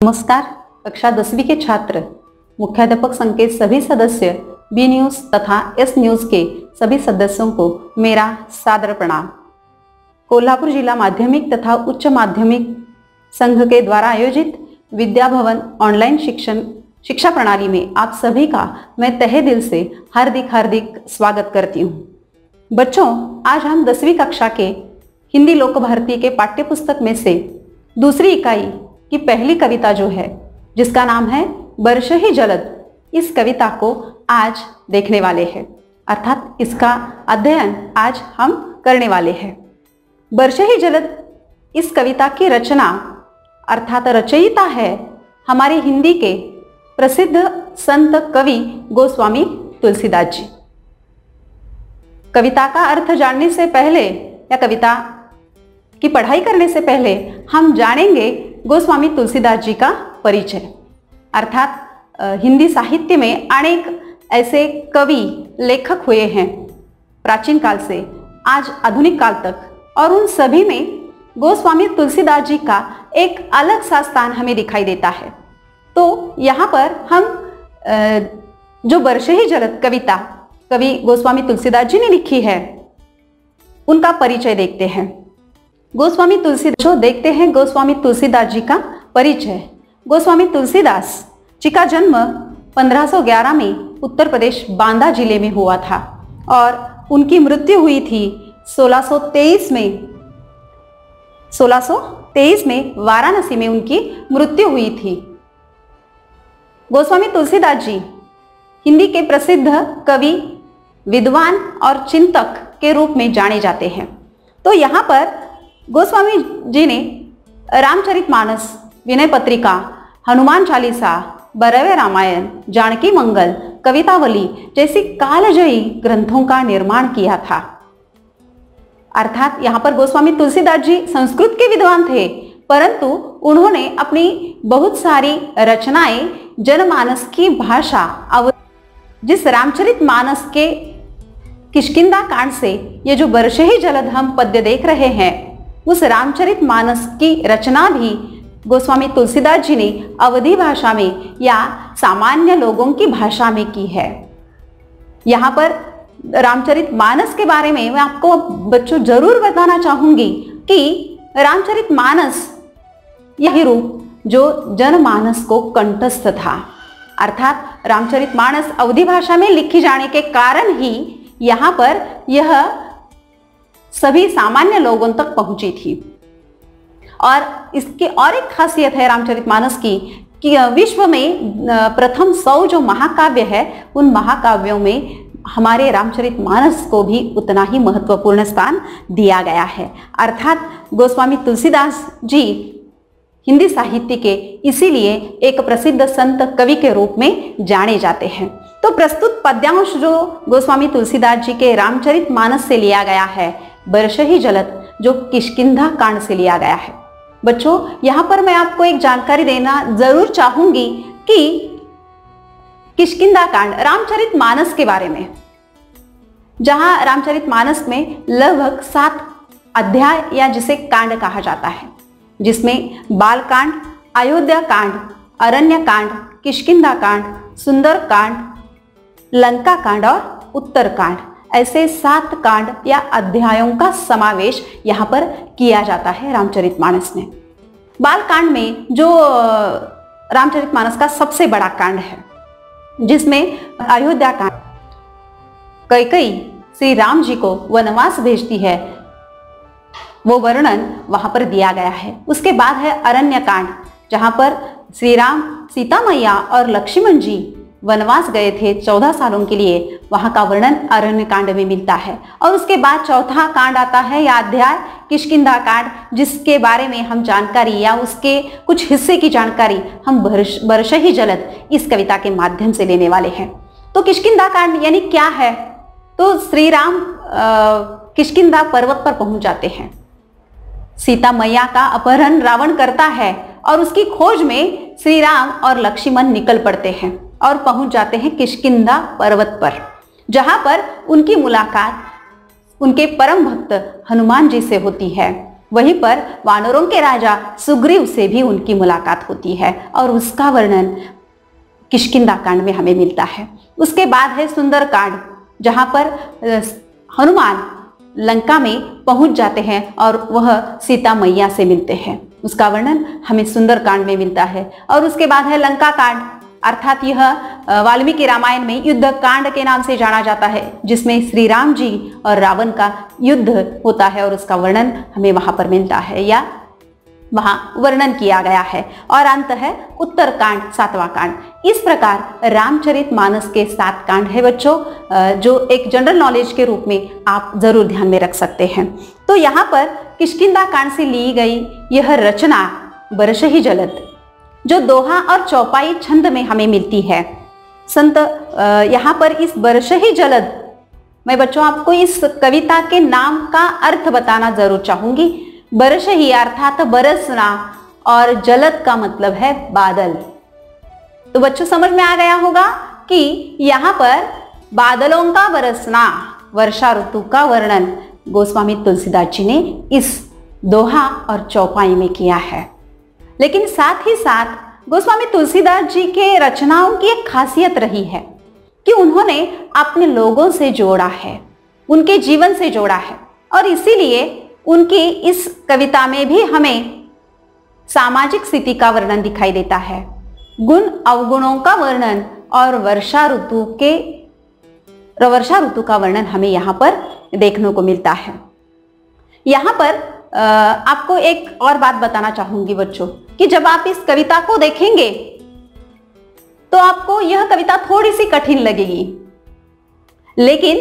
नमस्कार। कक्षा 10वीं के छात्र, मुख्याध्यापक संघ के सभी सदस्य, बी न्यूज तथा एस न्यूज के सभी सदस्यों को मेरा सादर प्रणाम। कोल्हापुर जिला माध्यमिक तथा उच्च माध्यमिक संघ के द्वारा आयोजित विद्या भवन ऑनलाइन शिक्षा प्रणाली में आप सभी का मैं तहे दिल से हार्दिक स्वागत करती हूँ। बच्चों, आज हम 10वीं कक्षा के हिंदी लोक भारती के पाठ्यपुस्तक में से दूसरी इकाई की पहली कविता जो है, जिसका नाम है बरसहि जलद, इस कविता को आज देखने वाले हैं, अर्थात इसका अध्ययन आज हम करने वाले हैं। बरसहि जलद इस कविता की रचना अर्थात रचयिता है हमारे हिंदी के प्रसिद्ध संत कवि गोस्वामी तुलसीदास जी। कविता का अर्थ जानने से पहले या कविता की पढ़ाई करने से पहले हम जानेंगे गोस्वामी तुलसीदास जी का परिचय। अर्थात हिंदी साहित्य में अनेक ऐसे कवि लेखक हुए हैं प्राचीन काल से आज आधुनिक काल तक, और उन सभी में गोस्वामी तुलसीदास जी का एक अलग सा स्थान हमें दिखाई देता है। तो यहाँ पर हम जो बरसहि जलद कविता कवि गोस्वामी तुलसीदास जी ने लिखी है, उनका परिचय देखते हैं। गोस्वामी तुलसीदास जी का परिचय। गोस्वामी तुलसीदास जी का जन्म 1511 में उत्तर प्रदेश बांदा जिले में हुआ था और उनकी मृत्यु हुई थी 1623 में वाराणसी में उनकी मृत्यु हुई थी। गोस्वामी तुलसीदास जी हिंदी के प्रसिद्ध कवि, विद्वान और चिंतक के रूप में जाने जाते हैं। तो यहाँ पर गोस्वामी जी ने रामचरितमानस, विनय पत्रिका, हनुमान चालीसा, बरवे रामायण, जानकी मंगल, कवितावली जैसी कालजयी ग्रंथों का निर्माण किया था। अर्थात यहाँ पर गोस्वामी तुलसीदास जी संस्कृत के विद्वान थे, परंतु उन्होंने अपनी बहुत सारी रचनाएं जनमानस की भाषा, जिस रामचरितमानस के किष्किंधा कांड से ये जो बरसहि जलद हम पद्य देख रहे हैं, उस रामचरितमानस की रचना भी गोस्वामी तुलसीदास जी ने अवधी भाषा में या सामान्य लोगों की भाषा में की है। यहाँ पर रामचरितमानस के बारे में मैं आपको बच्चों जरूर बताना चाहूंगी कि रामचरितमानस यही रूप जो जनमानस को कंठस्थ था, अर्थात रामचरितमानस अवधी भाषा में लिखी जाने के कारण ही यहाँ पर यह सभी सामान्य लोगों तक पहुंची थी। और इसकी और एक खासियत है रामचरितमानस की कि विश्व में प्रथम 100 जो महाकाव्य है, उन महाकाव्यों में हमारे रामचरितमानस को भी उतना ही महत्वपूर्ण स्थान दिया गया है। अर्थात गोस्वामी तुलसीदास जी हिंदी साहित्य के इसीलिए एक प्रसिद्ध संत कवि के रूप में जाने जाते हैं। तो प्रस्तुत पद्यांश जो गोस्वामी तुलसीदास जी के रामचरितमानस से लिया गया है, बरसहि जलद जो किष्किंधा कांड से लिया गया है। बच्चों, यहाँ पर मैं आपको एक जानकारी देना जरूर चाहूंगी कि किष्किंधा कांड रामचरितमानस के बारे में, जहां रामचरितमानस में लगभग 7 अध्याय या जिसे कांड कहा जाता है, जिसमें बाल कांड, अयोध्या कांड, अरण्य कांड, किष्किंधा कांड, सुंदर कांड, लंका कांड और उत्तर कांड, ऐसे 7 कांड या अध्यायों का समावेश यहाँ पर किया जाता है रामचरितमानस में। बाल कांड में जो रामचरितमानस का सबसे बड़ा कांड है, जिसमें अयोध्या कांड, कैकेयी श्री राम जी को वनवास भेजती है, वो वर्णन वहां पर दिया गया है। उसके बाद है अरण्य कांड, जहां पर श्री राम, सीता मैया और लक्ष्मण जी वनवास गए थे 14 सालों के लिए, वहां का वर्णन अरण्य कांड में मिलता है। और उसके बाद चौथा कांड आता है या अध्याय किष्किंधा कांड, जिसके बारे में हम जानकारी या उसके कुछ हिस्से की जानकारी हम बरसहि जलद इस कविता के माध्यम से लेने वाले हैं। तो किष्किंधा कांड यानी क्या है? तो श्री राम किष्किंधा पर्वत पर पहुंच जाते हैं। सीता मैया का अपहरण रावण करता है और उसकी खोज में श्री राम और लक्ष्मण निकल पड़ते हैं और पहुंच जाते हैं किष्किंधा पर्वत पर, जहां पर उनकी मुलाकात उनके परम भक्त हनुमान जी से होती है। वहीं पर वानरों के राजा सुग्रीव से भी उनकी मुलाकात होती है और उसका वर्णन किष्किंधा कांड में हमें मिलता है। उसके बाद है सुंदर कांड, जहां पर हनुमान लंका में पहुंच जाते हैं और वह सीता मैया से मिलते हैं। उसका वर्णन हमें सुंदर कांड में मिलता है। और उसके बाद है लंका कांड, अर्थात यह वाल्मीकि रामायण में युद्ध कांड के नाम से जाना जाता है, जिसमें श्री राम जी और रावण का युद्ध होता है और उसका वर्णन हमें वहां पर मिलता है या वहां वर्णन किया गया है। और अंत है उत्तर कांड, 7वां कांड। इस प्रकार रामचरितमानस के 7 कांड है बच्चों, जो एक जनरल नॉलेज के रूप में आप जरूर ध्यान में रख सकते हैं। तो यहाँ पर किष्किंधा कांड से ली गई यह रचना बरसहि जलद, जो दोहा और चौपाई छंद में हमें मिलती है। संत यहाँ पर इस बरसहि जलद, मैं बच्चों आपको इस कविता के नाम का अर्थ बताना जरूर चाहूंगी। बरसहि अर्थात बरसना और जलद का मतलब है बादल। तो बच्चों समझ में आ गया होगा कि यहाँ पर बादलों का बरसना, वर्षा ऋतु का वर्णन गोस्वामी तुलसीदास जी ने इस दोहा और चौपाई में किया है। लेकिन साथ ही साथ गोस्वामी तुलसीदास जी के रचनाओं की एक खासियत रही है कि उन्होंने अपने लोगों से जोड़ा है, उनके जीवन से जोड़ा है, और इसीलिए उनकी इस कविता में भी हमें सामाजिक स्थिति का वर्णन दिखाई देता है, गुण अवगुणों का वर्णन और वर्षा ऋतु का वर्णन हमें यहाँ पर देखने को मिलता है। यहाँ पर आपको एक और बात बताना चाहूंगी बच्चों कि जब आप इस कविता को देखेंगे तो आपको यह कविता थोड़ी सी कठिन लगेगी, लेकिन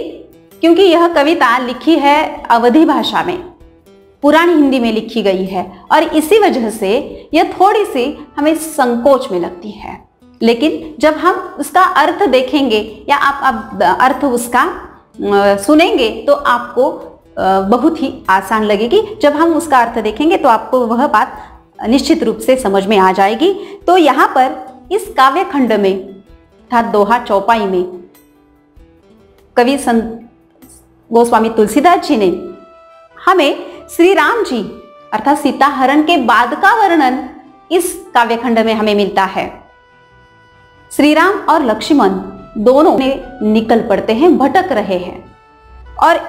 क्योंकि यह कविता लिखी है अवधी भाषा में, पुरानी हिंदी में लिखी गई है, और इसी वजह से यह थोड़ी सी हमें संकोच में लगती है। लेकिन जब हम उसका अर्थ देखेंगे या आप अर्थ उसका सुनेंगे तो आपको बहुत ही आसान लगेगी। जब हम उसका अर्थ देखेंगे तो आपको वह बात निश्चित रूप से समझ में आ जाएगी। तो यहाँ पर इस काव्य खंड में अर्थात दोहा चौपाई में कवि संत गोस्वामी तुलसीदास जी ने हमें श्री राम जी अर्थात सीता हरण के बाद का वर्णन इस काव्यखंड में हमें मिलता है। श्री राम और लक्ष्मण दोनों निकल पड़ते हैं, भटक रहे हैं, और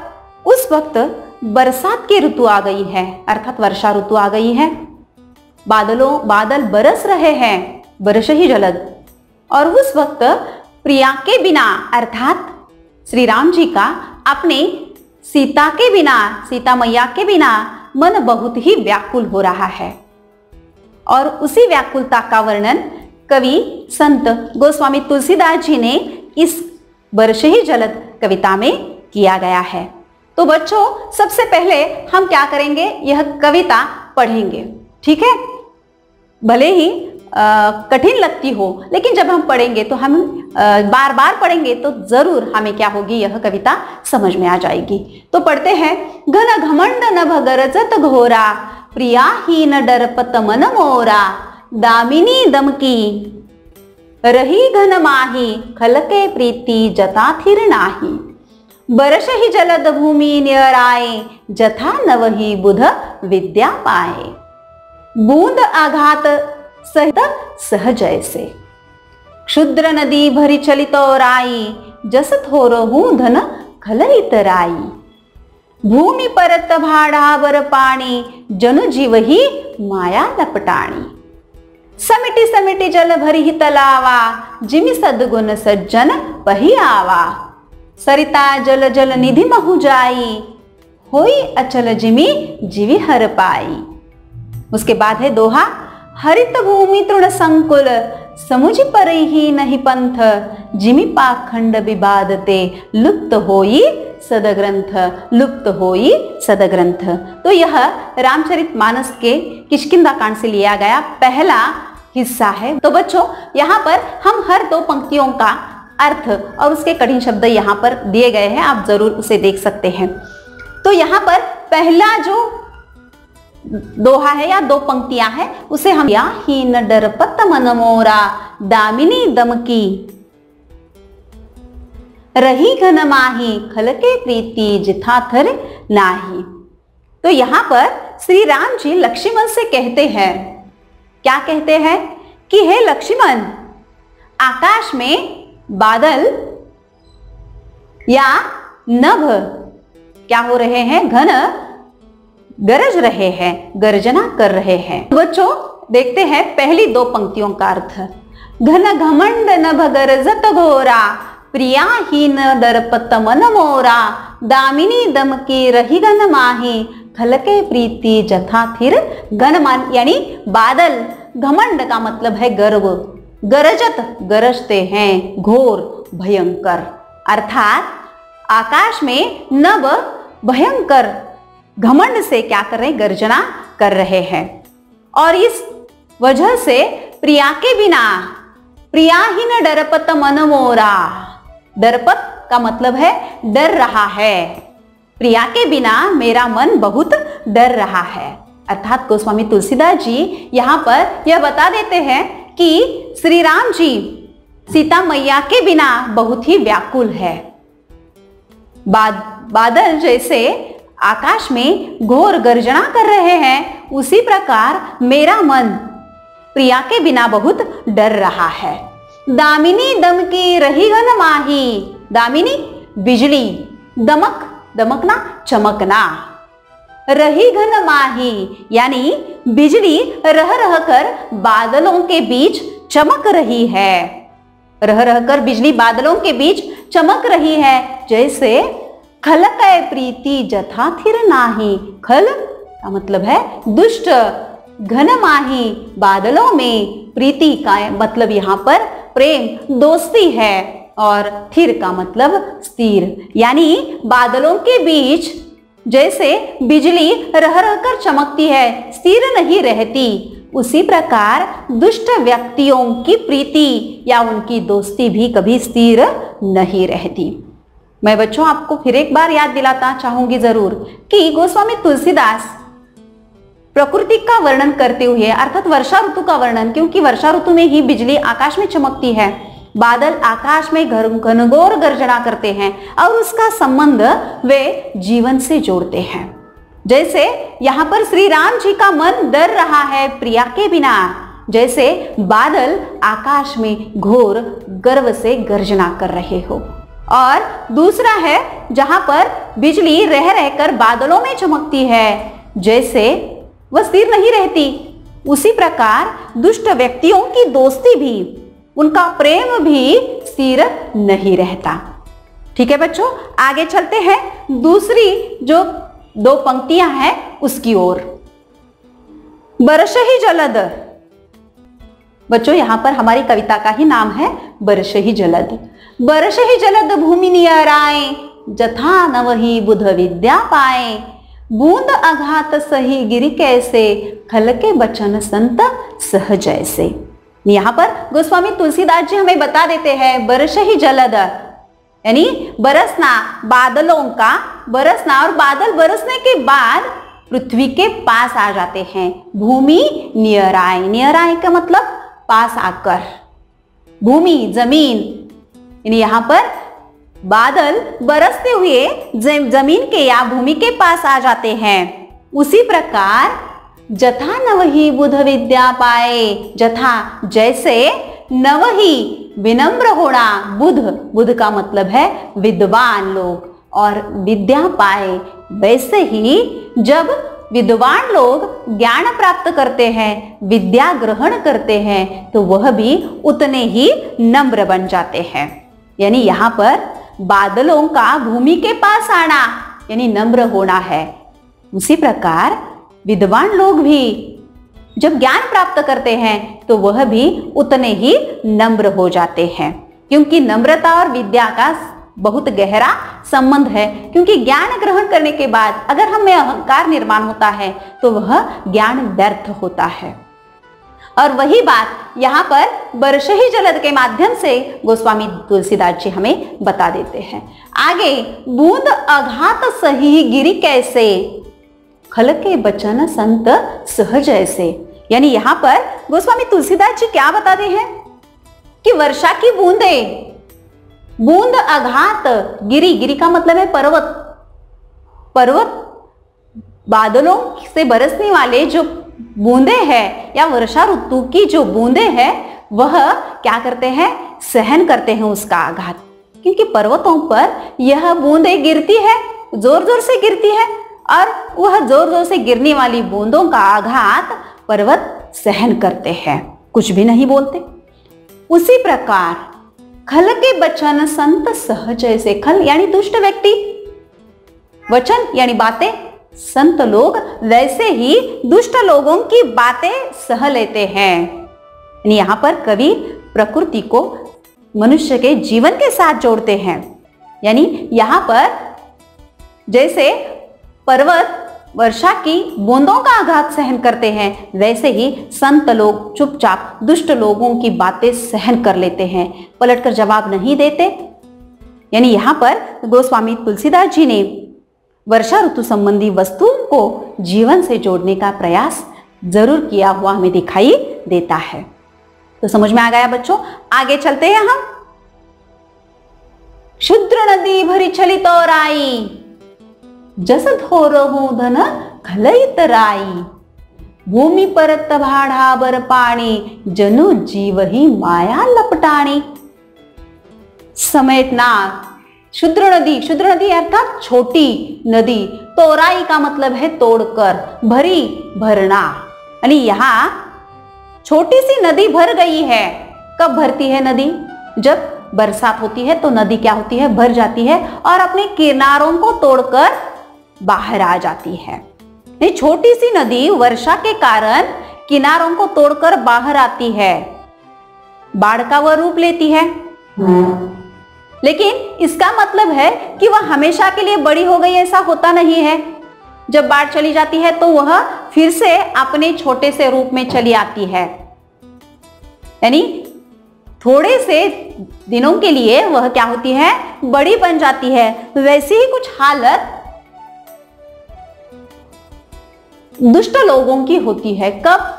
उस वक्त बरसात की ऋतु आ गई है, अर्थात वर्षा ऋतु आ गई है। बादल बरस रहे हैं, बरसहि जलद, और उस वक्त प्रिया के बिना अर्थात श्री राम जी का अपने सीता के बिना, सीता मैया के बिना मन बहुत ही व्याकुल हो रहा है। और उसी व्याकुलता का वर्णन कवि संत गोस्वामी तुलसीदास जी ने इस बरसहि जलद कविता में किया गया है। तो बच्चों सबसे पहले हम क्या करेंगे, यह कविता पढ़ेंगे, ठीक है। भले ही कठिन लगती हो, लेकिन जब हम पढ़ेंगे तो हम बार बार पढ़ेंगे तो जरूर हमें क्या होगी, यह कविता समझ में आ जाएगी। तो पढ़ते हैं। घन घमंड नभ गरजत घोरा, प्रियाहीन डरपत मन मोरा, दामिनी दमकी रही घन माही, खलके प्रीति जता थिर नाही, बरसहि जलद भूमि न्यराए, जथा नवहि बुध विद्या पाए, बूंद आघात सहित सहजैसे, क्षुद्र नदी भरी चलितो राई, जस थोरहु धन खलइत राई, भूमि परत भाड़ावर पाणी, जनु जीव ही माया लपटाणी, समिति समिति जल भरी ही तलावा, जिमि सद्गुण सज्जन पही आवा, सरिता जल जल निधि महु जाई, होई अचल जिमि जीवी हर पाई। उसके बाद है दोहा। हरित भूमि तृण संकुल, समुझ परहि नहीं पंथ, जिमि पाखंड विवादते, लुप्त होई सदग्रंथ, लुप्त होई सदग्रंथ। तो यह रामचरितमानस के किष्किंधा कांड से लिया गया पहला हिस्सा है। तो बच्चों यहाँ पर हम हर 2 पंक्तियों का अर्थ और उसके कठिन शब्द यहाँ पर दिए गए हैं, आप जरूर उसे देख सकते हैं। तो यहाँ पर पहला जो दोहा है या 2 पंक्तियां हैं, उसे हम या ही न डरपत मन मोरा, दामिनी दमकी रही घन माही, खलके प्रीति जिथा थर नाही। तो यहाँ पर श्री राम जी लक्ष्मण से कहते हैं, क्या कहते हैं कि हे लक्ष्मण, आकाश में बादल या नभ क्या हो रहे हैं, घन गरज रहे हैं, गर्जना कर रहे हैं। बच्चों देखते हैं पहली दो पंक्तियों का अर्थ। घन घमंड नभ गरजत घोरा, प्रियाहीन दर्पत मन मोरा, दामिनी दम की रही घन माही, खलके प्रीति जथा थिर घनमान। यानी बादल, घमंड का मतलब है गर्व, गरजत गरजते हैं, घोर भयंकर, अर्थात आकाश में नभ भयंकर घमंड से क्या कर रहे हैं, गर्जना कर रहे हैं। और इस वजह से प्रिया के बिना, प्रियाहीन डरपत मन मोरा, डरपत का मतलब है डर रहा है, प्रिया के बिना मेरा मन बहुत डर रहा है। अर्थात गोस्वामी तुलसीदास जी यहाँ पर यह बता देते हैं कि श्री राम जी सीता मैया के बिना बहुत ही व्याकुल है। बादल जैसे आकाश में घोर गर्जना कर रहे हैं, उसी प्रकार मेरा मन प्रिया के बिना बहुत डर रहा है। दामिनी दम की रही घन माही, दामिनी बिजली, दमक, दमकना चमकना, रही घन माही यानी बिजली रह रह कर बादलों के बीच चमक रही है, रह रह कर बिजली बादलों के बीच चमक रही है। जैसे खलकै प्रीति जथा थिर नाही, खल का मतलब है दुष्ट, घन माही बादलों में, प्रीति का मतलब यहाँ पर प्रेम, दोस्ती है, और थिर का मतलब स्थिर। यानी बादलों के बीच जैसे बिजली रह रह कर चमकती है, स्थिर नहीं रहती, उसी प्रकार दुष्ट व्यक्तियों की प्रीति या उनकी दोस्ती भी कभी स्थिर नहीं रहती। मैं बच्चों आपको फिर एक बार याद दिलाता चाहूंगी जरूर कि गोस्वामी तुलसीदास प्रकृति का वर्णन करते हुए, अर्थात वर्षा ऋतु का वर्णन, क्योंकि वर्षा ऋतु में ही बिजली आकाश में चमकती है, बादल आकाश में घनघोर गर्जना करते हैं और उसका संबंध वे जीवन से जोड़ते हैं। जैसे यहाँ पर श्री राम जी का मन डर रहा है प्रिया के बिना, जैसे बादल आकाश में घोर गर्व से गर्जना कर रहे हो। और दूसरा है जहां पर बिजली रह रहकर बादलों में चमकती है, जैसे वह स्थिर नहीं रहती, उसी प्रकार दुष्ट व्यक्तियों की दोस्ती भी, उनका प्रेम भी स्थिर नहीं रहता। ठीक है बच्चों, आगे चलते हैं दूसरी जो दो पंक्तियां हैं उसकी ओर। बरस ही जलद, बच्चों यहां पर हमारी कविता का ही नाम है बरस ही जलद। बरस ही जलद भूमि नियराए, जथा नवही बुध विद्या पाए, बूंद आघात सही गिरि कैसे, खलके बचन संत सह जैसे। यहाँ पर गोस्वामी तुलसीदास जी हमें बता देते हैं बरस ही जलद यानी बरसना, बादलों का बरसना, और बादल बरसने के बाद पृथ्वी के पास आ जाते हैं। भूमि नियराए, नियराए का मतलब पास आकर, भूमि जमीन, यानी यहाँ पर बादल बरसते हुए जमीन के या भूमि के पास आ जाते हैं। उसी प्रकार जथा नवही बुध विद्या पाए, जथा जैसे, नवही विनम्र होना, बुध, बुध का मतलब है विद्वान लोग, और विद्या पाए, वैसे ही जब विद्वान लोग ज्ञान प्राप्त करते हैं, विद्या ग्रहण करते हैं, तो वह भी उतने ही नम्र बन जाते हैं। यानी यहाँ पर बादलों का भूमि के पास आना यानी नम्र होना है। उसी प्रकार विद्वान लोग भी जब ज्ञान प्राप्त करते हैं तो वह भी उतने ही नम्र हो जाते हैं, क्योंकि नम्रता और विद्या का बहुत गहरा संबंध है। क्योंकि ज्ञान ग्रहण करने के बाद अगर हमें अहंकार निर्माण होता है तो वह ज्ञान व्यर्थ होता है। और वही बात यहाँ पर बरस ही जलद के माध्यम से गोस्वामी तुलसीदास जी हमें बता देते हैं। आगे, बूंद आघात सही गिरि कैसे, खलके बचन संत सहज ऐसे। यानी यहाँ पर गोस्वामी तुलसीदास जी क्या बताते हैं कि वर्षा की बूंदे, बूंद आघात, गिरि, गिरि का मतलब है पर्वत, पर्वत बादलों से बरसने वाले जो बूंदे हैं या वर्षा ऋतु की जो बूंदे हैं वह क्या करते हैं, सहन करते हैं उसका आघात, क्योंकि पर्वतों पर यह बूंदे गिरती है, जोर जोर से गिरती है और वह जोर जोर से गिरने वाली बूंदों का आघात पर्वत सहन करते हैं, कुछ भी नहीं बोलते। उसी प्रकार खल के बचन संत सहज ऐसे, खल यानी दुष्ट व्यक्ति, वचन यानी बातें, संत लोग वैसे ही दुष्ट लोगों की बातें सह लेते हैं। यहाँ पर कवि प्रकृति को मनुष्य के जीवन के साथ जोड़ते हैं। यानी यहाँ पर जैसे पर्वत वर्षा की बूंदों का आघात सहन करते हैं, वैसे ही संत लोग चुपचाप दुष्ट लोगों की बातें सहन कर लेते हैं, पलटकर जवाब नहीं देते। यानी यहाँ पर गोस्वामी तुलसीदास जी ने वर्षा ऋतु संबंधी वस्तुओं को जीवन से जोड़ने का प्रयास जरूर किया हुआ हमें दिखाई देता है। तो समझ में आ गया बच्चों, आगे चलते हैं हम। क्षुद्र नदी भरी चली तोराई, जस थोरहु धन खलइत राई, भूमि परत भाढ़ा बर पानी, जनु जीव ही माया लपटाणी। समेटना, क्षुद्र नदी अर्थात छोटी नदी, तोराई का मतलब है तोड़कर, भरी भरना। यानी यहाँ छोटी सी नदी भर गई है। कब भरती है नदी? जब बरसात होती है तो नदी क्या होती है, भर जाती है और अपने किनारों को तोड़कर बाहर आ जाती है। ये छोटी सी नदी वर्षा के कारण किनारों को तोड़कर बाहर आती है, बाढ़ का वह रूप लेती है। लेकिन इसका मतलब है कि वह हमेशा के लिए बड़ी हो गई, ऐसा होता नहीं है। जब बाढ़ चली जाती है तो वह फिर से अपने छोटे से रूप में चली आती है। यानी थोड़े से दिनों के लिए वह क्या होती है, बड़ी बन जाती है। वैसी ही कुछ हालत दुष्ट लोगों की होती है। कब?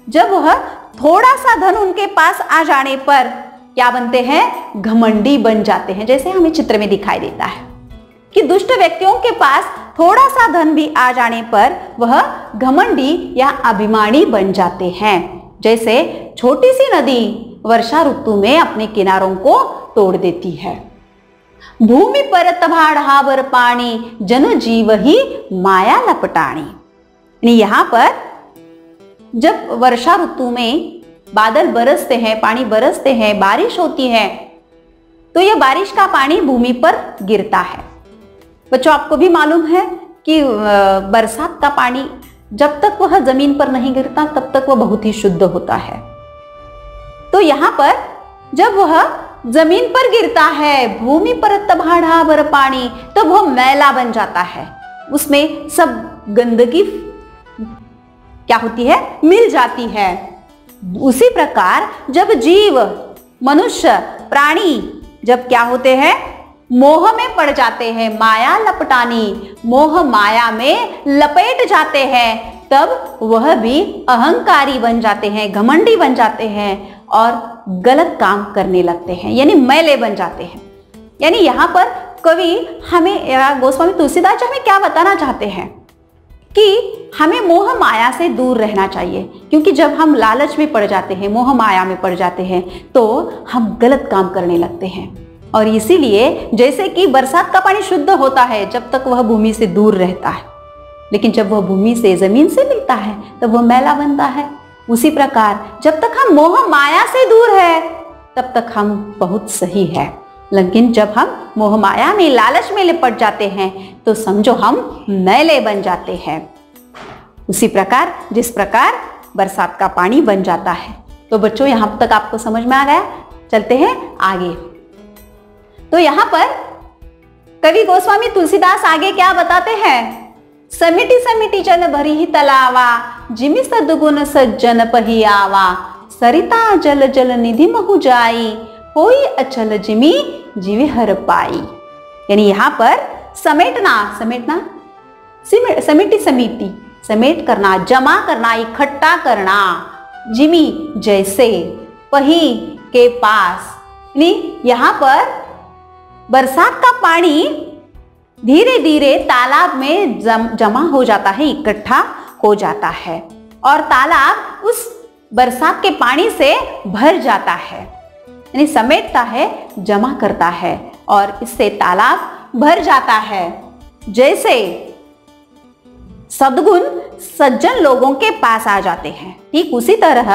जब वह थोड़ा सा धन उनके पास आ जाने पर क्या बनते हैं, घमंडी बन जाते हैं। जैसे हमें चित्र में दिखाई देता है कि दुष्ट व्यक्तियों के पास थोड़ा सा धन भी आ जाने पर वह घमंडी या अभिमानी बन जाते हैं। जैसे छोटी सी नदी वर्षा ऋतु में अपने किनारों को तोड़ देती है। भूमि परत भाढ़ा बर पानी, जन जीव ही माया लपटाणी। यहाँ पर जब वर्षा ऋतु में बादल बरसते हैं, पानी बरसते हैं, बारिश होती है, तो यह बारिश का पानी भूमि पर गिरता है। बच्चों, आपको भी मालूम है कि बरसात का पानी जब तक वह जमीन पर नहीं गिरता तब तक वह बहुत ही शुद्ध होता है। तो यहाँ पर जब वह जमीन पर गिरता है, भूमि पर तभाढ़ा बर पानी, तो वह मैला बन जाता है, उसमें सब गंदगी क्या होती है, मिल जाती है। उसी प्रकार जब जीव, मनुष्य, प्राणी जब क्या होते हैं, मोह में पड़ जाते हैं, माया लपटानी, मोह माया में लपेट जाते हैं, तब वह भी अहंकारी बन जाते हैं, घमंडी बन जाते हैं और गलत काम करने लगते हैं, यानी मैले बन जाते हैं। यानी यहाँ पर कवि हमें, गोस्वामी तुलसीदास जी हमें क्या बताना चाहते हैं कि हमें मोह माया से दूर रहना चाहिए, क्योंकि जब हम लालच में पड़ जाते हैं, मोह माया में पड़ जाते हैं, तो हम गलत काम करने लगते हैं। और इसीलिए जैसे कि बरसात का पानी शुद्ध होता है जब तक वह भूमि से दूर रहता है, लेकिन जब वह भूमि से, जमीन से मिलता है तब वह मैला बनता है। उसी प्रकार जब तक हम मोह माया से दूर है तब तक हम बहुत सही है, लेकिन जब हम मोह माया में, लालच में लिपट जाते हैं तो समझो हम मैले बन जाते हैं। उसी प्रकार जिस प्रकार बरसात का पानी बन जाता है। तो बच्चों, यहाँ तक आपको समझ में आ गया? चलते हैं आगे। तो यहाँ पर कवि गोस्वामी तुलसीदास आगे क्या बताते हैं? समिति समिति जल भरी ही तलावा, जिमि सद्गुण सज्जन पही आवा, सरिता जल जल निधि महु जाई, होई अचल जिमि जीवे हर पाई। यानी यहाँ पर समेटना, समिति, समेट करना, जमा करना, इकट्ठा करना, जिमि जैसे, पही के पास। यानी यहाँ पर बरसात का पानी धीरे धीरे तालाब में जमा हो जाता है, इकट्ठा हो जाता है और तालाब उस बरसात के पानी से भर जाता है, यानी समेटता है, जमा करता है और इससे तालाब भर जाता है। जैसे सद्गुण सज्जन लोगों के पास आ जाते हैं, ठीक उसी तरह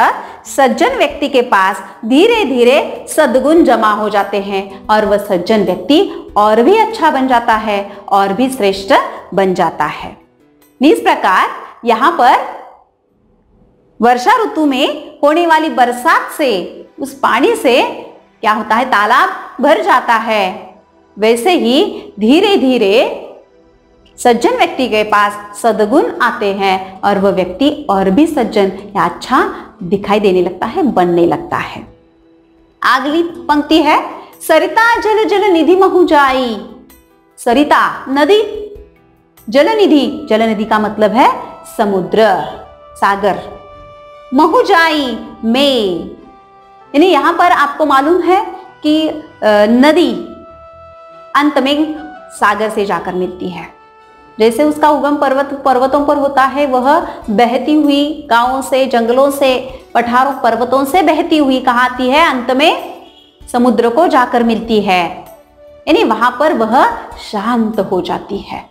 सज्जन व्यक्ति के पास धीरे धीरे सद्गुण जमा हो जाते हैं और वह सज्जन व्यक्ति और भी अच्छा बन जाता है और भी श्रेष्ठ बन जाता है। इस प्रकार यहाँ पर वर्षा ऋतु में होने वाली बरसात से, उस पानी से क्या होता है, तालाब भर जाता है। वैसे ही धीरे धीरे सज्जन व्यक्ति के पास सद्गुण आते हैं और वह व्यक्ति और भी सज्जन या अच्छा दिखाई देने लगता है, बनने लगता है। अगली पंक्ति है, सरिता जल जल निधि महु जाई। सरिता नदी, जलनिधि, जलनिधि का मतलब है समुद्र, सागर। महु जाई में, यानी यहां पर आपको मालूम है कि नदी अंत में सागर से जाकर मिलती है। जैसे उसका उगम पर्वतों पर होता है, वह बहती हुई गांवों से, जंगलों से, पठारों, पर्वतों से बहती हुई कहाँ आती है, अंत में समुद्र को जाकर मिलती है, यानी वहां पर वह शांत हो जाती है।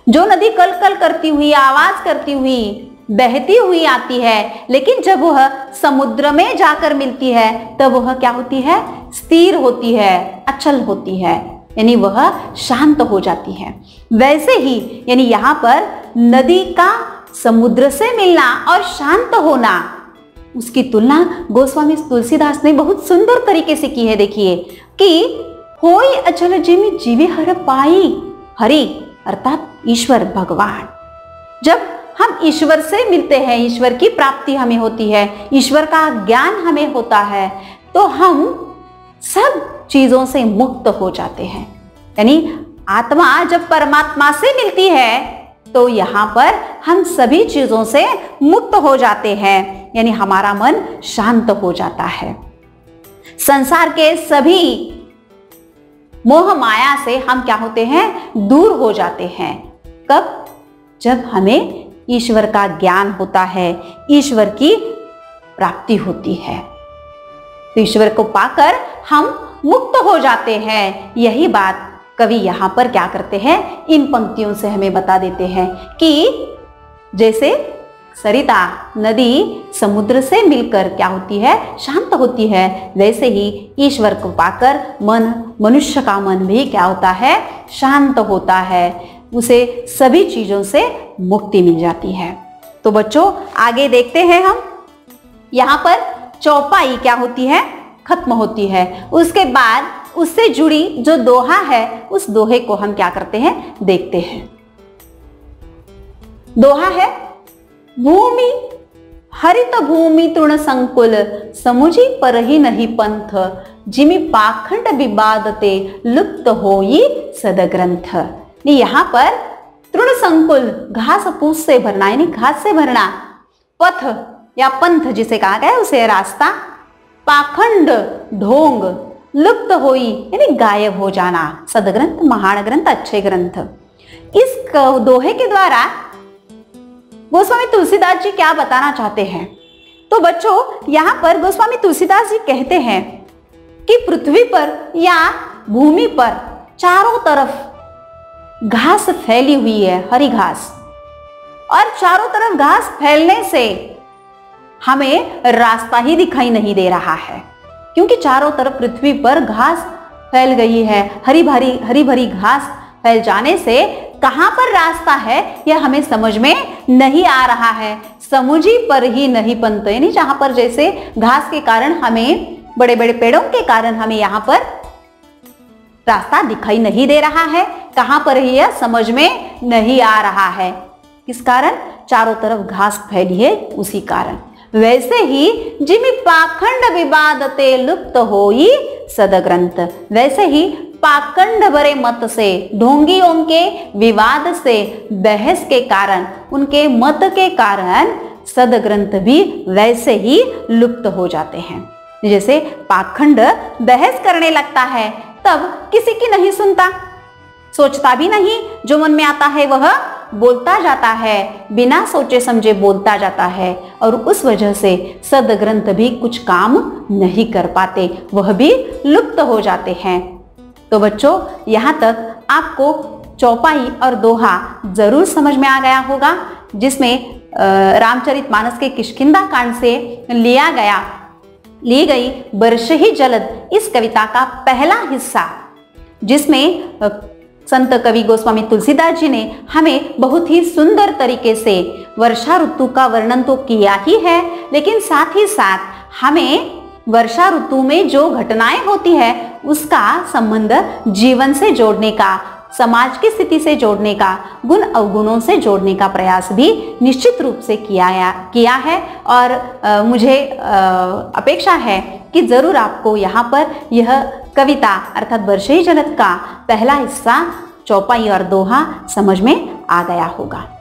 जो नदी कल कल करती हुई, आवाज करती हुई, बहती हुई आती है, लेकिन जब वह समुद्र में जाकर मिलती है तब वह क्या होती है, स्थिर होती है, अचल होती है, यानी वह शांत हो जाती है। वैसे ही यानी यहाँ पर नदी का समुद्र से मिलना और शांत होना, उसकी तुलना गोस्वामी तुलसीदास ने बहुत सुंदर तरीके से की है। देखिए कि होई अचल जिमि जीवे हर पाई, हरि अर्थात ईश्वर भगवान। जब हम ईश्वर से मिलते हैं, ईश्वर की प्राप्ति हमें होती है, ईश्वर का ज्ञान हमें होता है, तो हम सब चीजों से मुक्त हो जाते हैं। यानी आत्मा जब परमात्मा से मिलती है तो यहाँ पर हम सभी चीजों से मुक्त हो जाते हैं, यानी हमारा मन शांत हो जाता है। संसार के सभी मोह माया से हम क्या होते हैं, दूर हो जाते हैं। कब? जब हमें ईश्वर का ज्ञान होता है, ईश्वर की प्राप्ति होती है, तो ईश्वर को पाकर हम मुक्त हो जाते हैं। यही बात कवि यहाँ पर क्या करते हैं, इन पंक्तियों से हमें बता देते हैं कि जैसे सरिता नदी समुद्र से मिलकर क्या होती है, शांत होती है, वैसे ही ईश्वर को पाकर मन, मनुष्य का मन भी क्या होता है, शांत होता है, उसे सभी चीजों से मुक्ति मिल जाती है। तो बच्चों आगे देखते हैं हम, यहाँ पर चौपाई क्या होती है, खत्म होती है। उसके बाद उससे जुड़ी जो दोहा है, उस दोहे को हम क्या करते हैं, देखते हैं। दोहा है, भूमि हरित भूमि तृण संकुल, समुझी पर ही नहीं पंथ, जिमि पाखंड विवादते लुप्त होई सदग्रंथ। यहाँ पर तृण संकुल, घास फूस से भरना, यानी घास से भरना, पथ या पंथ जिसे कहा गया उसे रास्ता, पाखंड ढोंग, लुप्त होई यानी गायब हो जाना, सदग्रंथ महान ग्रंथ, अच्छे ग्रंथ। इस दोहे के द्वारा गोस्वामी तुलसीदास जी क्या बताना चाहते हैं? तो बच्चों यहाँ पर गोस्वामी तुलसीदास जी कहते हैं कि पृथ्वी पर या भूमि पर चारों तरफ घास फैली हुई है, हरी घास, और चारों तरफ घास फैलने से हमें रास्ता ही दिखाई नहीं दे रहा है, क्योंकि चारों तरफ पृथ्वी पर घास फैल गई है। हरी भरी घास फैल जाने से कहां पर रास्ता है यह हमें समझ में नहीं आ रहा है। समुझी पर ही नहीं पंथ, यानी जहां पर जैसे घास के कारण हमें, बड़े बड़े पेड़ों के कारण हमें यहाँ पर रास्ता दिखाई नहीं दे रहा है, कहां पर ही यह समझ में नहीं आ रहा है। किस कारण? चारों तरफ घास फैली है, उसी कारण। वैसे ही जिमि पाखंड विवादते लुप्त होई सदग्रंथ, वैसे ही पाखंड भरे मत से, ढोंगियों के विवाद से, बहस के कारण, उनके मत के कारण सदग्रंथ भी वैसे ही लुप्त हो जाते हैं। जैसे पाखंड बहस करने लगता है तब किसी की नहीं सुनता, सोचता भी नहीं, जो मन में आता है वह बोलता जाता है, बिना सोचे समझे बोलता जाता है, और उस वजह से सदग्रंथ भी कुछ काम नहीं कर पाते, वह भी लुप्त हो जाते हैं। तो बच्चों, यहाँ तक आपको चौपाई और दोहा जरूर समझ में आ गया होगा, जिसमें रामचरितमानस के किष्किंधा कांड से ली गई वर्ष ही जलद इस कविता का पहला हिस्सा, जिसमें संत कवि गोस्वामी तुलसीदास जी ने हमें बहुत ही सुंदर तरीके से वर्षा ऋतु का वर्णन तो किया ही है, लेकिन साथ ही साथ हमें वर्षा ऋतु में जो घटनाएं होती है उसका संबंध जीवन से जोड़ने का, समाज की स्थिति से जोड़ने का, गुण अवगुणों से जोड़ने का प्रयास भी निश्चित रूप से किया है। और मुझे अपेक्षा है कि जरूर आपको यहाँ पर यह कविता अर्थात वर्ष ही जलद का पहला हिस्सा चौपाई और दोहा समझ में आ गया होगा।